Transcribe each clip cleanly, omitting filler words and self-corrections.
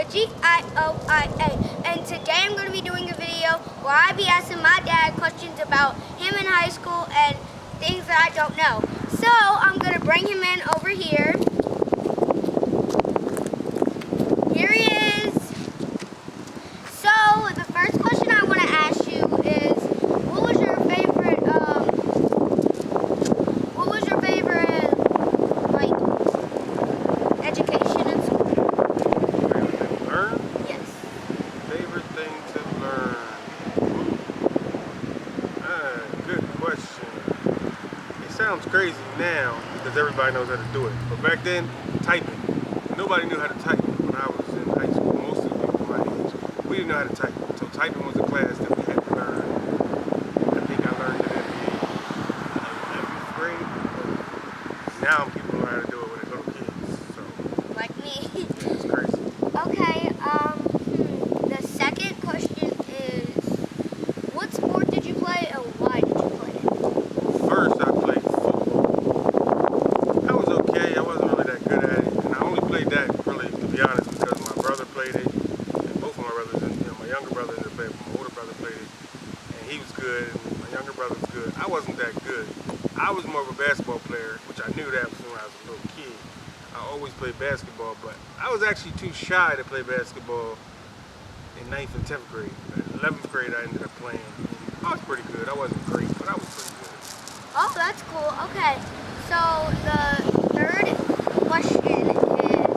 Gioia. And today I'm going to be doing a video where I'll be asking my dad questions about him in high school and things that I don't know. So I'm going to bring him in over here. Here he is. So the first question I want to ask you is, what was your favorite like education in school? Favorite thing to learn? Yes. Favorite thing to learn? Good question. It sounds crazy now because everybody knows how to do it. But back then, typing. Nobody knew how to type when I was in high school. Most of the people my age, we didn't know how to type. So typing was a class that we had to learn. I think I learned it at the 11th grade. But now people know how to do it when they're little kids. So Like me. yeah, it's crazy. Okay, the second question is, what sport did you play and why did you play it? First, I played football. I was okay. I wasn't really that good at it, and I only played that really, to be honest, because my brother played it, and both of my brothers, and my younger brother ended up playing, my older brother played it, and he was good, and my younger brother was good. I wasn't that good. I was more of a basketball player, which I knew that when I was a little kid. I always played basketball, but I was actually too shy to play basketball in 9th and 10th grade. In 11th grade, I ended up playing. I was pretty good. I wasn't great, but I was pretty good. Oh, that's cool. Okay, so the third question is,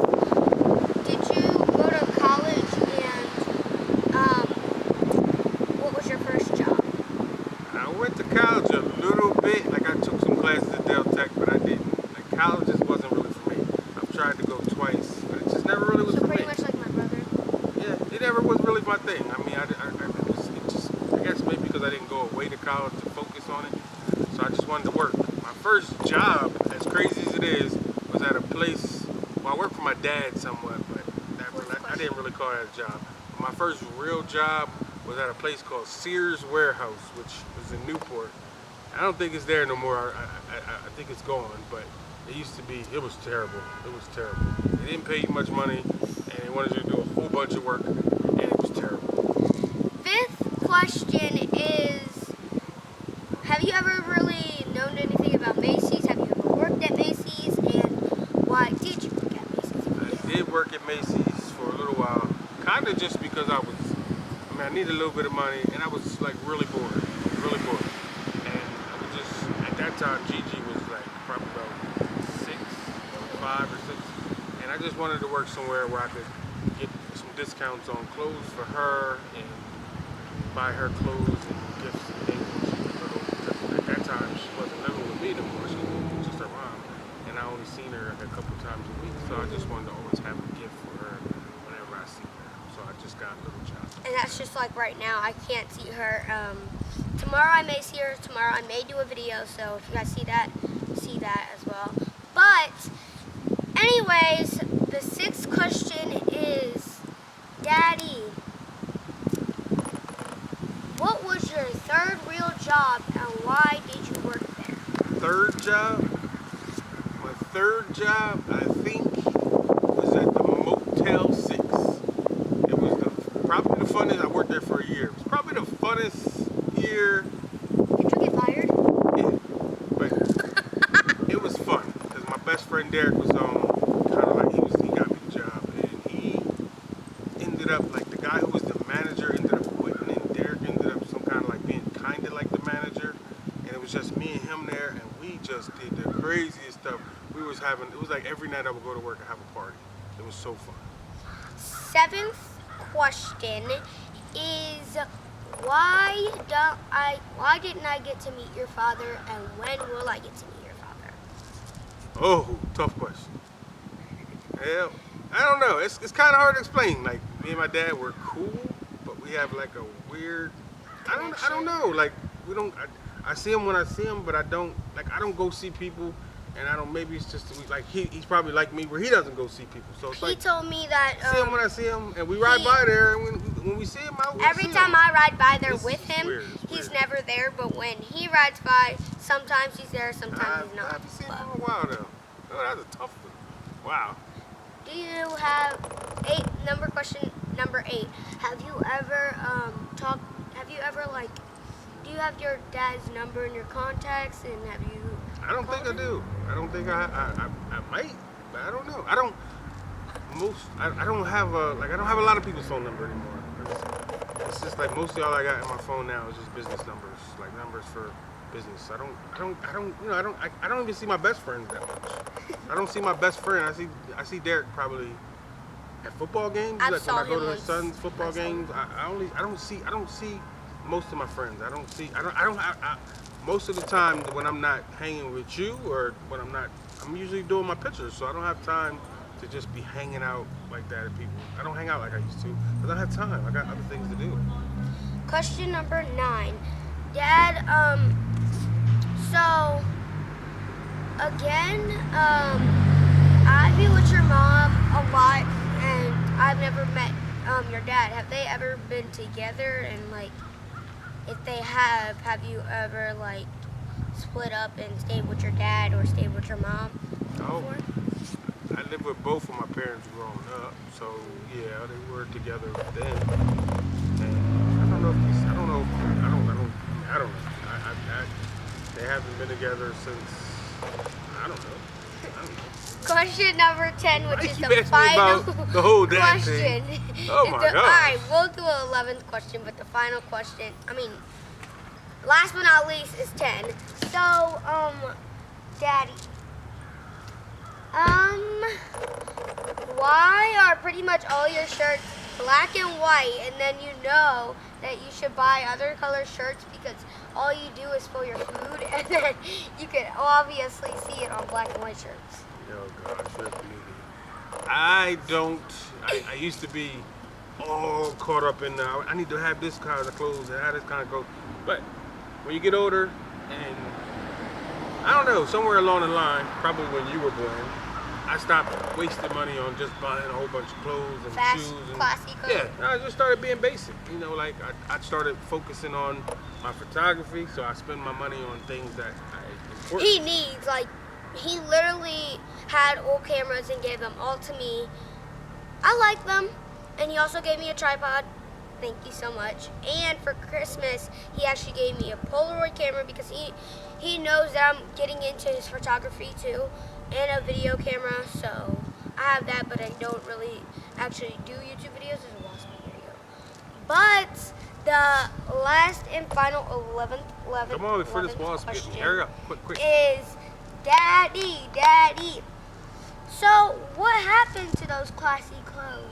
did you go to college and what was your first job? I went to college a little bit. Like, I took some classes at Del Tech, but I didn't. Like, college just wasn't really for me. I've tried to go twice, but it just never really was So for pretty me. much like my brother. Yeah, it never was really my thing. I mean, I guess maybe because I didn't go away to college to focus on it, so I just wanted to work. My first job, as crazy as it is, was at a place. Well, I worked for my dad somewhat, but I didn't really call that a job. My first real job was at a place called Sears Warehouse, which was in Newport. I don't think it's there no more. I think it's gone, but it used to be. It was terrible. It was terrible. They didn't pay you much money, and they wanted you to do a whole bunch of work, and it was terrible. Fifth question is, have you ever really known anything about Macy's? Have you ever worked at Macy's? And why did you work at Macy's? I did work at Macy's for a little while, kind of just because I needed a little bit of money, and I was like really bored. And I was just, at that time, Gigi was like probably about 5 or 6, and I just wanted to work somewhere where I could get some discounts on clothes for her and buy her clothes and gifts and things when she was little. At that time, she wasn't living with me no more. She was just her mom, and I only seen her like a couple times a week. So I just wanted to always have a gift for her whenever I see her. So I just got a little job. And that's just like right now, I can't see her. Tomorrow I may see her. Tomorrow I may do a video. So if you guys see that as well. But anyways, the sixth question is, Daddy, what was your third real job and why did you work there? Third job? My third job, I think, was at the Motel 6. It was probably the funnest. I worked there for a year. It was probably the funnest year. Did you get fired? Yeah, but it was fun because my best friend Derek was kind of like he got me the job, and he ended up like the guy who was the manager ended up quitting, and Derek ended up some kind of like being kind of like the manager, and it was just me and him there, and we just did the craziest stuff. It was like every night I would go to work and have a party. It was so fun. Seventh question is, why didn't I get to meet your father, and when will I get to meet your father? Oh, tough question. Yeah, I don't know. It's kind of hard to explain. Like, me and my dad were cool, but we have like a weird. I don't know. Like, we don't. I see him when I see him, but I don't go see people, and I don't. Maybe it's just like he's probably like me where he doesn't go see people. So it's He like told me that see him when I see him, and we ride by there, and when we see him out, every time I ride by there with him, weird. he's never there. But when he rides by, sometimes he's there, sometimes he's I not. haven't seen him in a while though. Oh, that's a tough one. Wow. Do you have question number 8? Have you ever do you have your dad's number in your contacts, and have you I don't think I called him? do. I don't think I might, but I don't know. I don't have a lot of people's phone number anymore. It's just like mostly all I got in my phone now is just business numbers, like numbers for business. I don't even see my best friends that much. I don't see my best friend. I see Derek probably at football games. I Like saw when I go him to his once. son's football I saw him. games, I don't see most of my friends. Most of the time when I'm not hanging with you or when I'm usually doing my pictures, so I don't have time to just be hanging out like that at people. I don't hang out like I used to because I don't have time. I got other things to do. Question number 9. Dad, so again, I be with your mom a lot, and I've never met your dad. Have they ever been together? And like, if they have you ever like split up and stayed with your dad or stayed with your mom Oh, before? I lived with both of my parents growing up, so yeah, they were together then. And I don't know if these, I don't know, I don't know. They haven't been together since, I don't know. Question number 10, Why which is you the ask me final about the whole damn question. thing? Oh my gosh. Alright, we'll do an 11th question, but the final question, last but not least, is 10. So, Daddy, why are pretty much all your shirts black and white, and then you know that you should buy other color shirts because all you do is fill your food, and then you can obviously see it on black and white shirts? Oh gosh, that's me. I used to be all caught up in I need to have this kind of clothes and have this kind of clothes. But when you get older and I don't know, somewhere along the line, probably when you were born, I stopped wasting money on just buying a whole bunch of clothes and Fast, shoes. And, classy clothes. yeah, I just started being basic. Like I started focusing on my photography, so I spend my money on things that I important. He needs, he literally had old cameras and gave them all to me. I like them. And he also gave me a tripod. Thank you so much. And for Christmas, he actually gave me a Polaroid camera because he knows that I'm getting into his photography too, and a video camera. So I have that, but I don't really actually do YouTube videos. It's a wasp video. But the last and final 11th Come on, before this 11th wall's getting, question hurry up, quick. is, Daddy. So what happened to those classy clothes?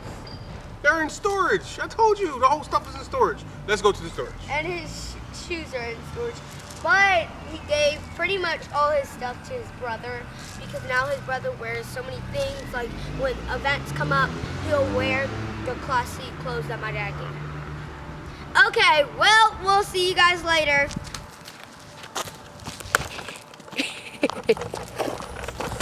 They're in storage. I told you, the whole stuff is in storage. Let's go to the storage. And his shoes are in storage. But he gave pretty much all his stuff to his brother because now his brother wears so many things. Like when events come up, he'll wear the classy clothes that my dad gave him. Okay, well, we'll see you guys later.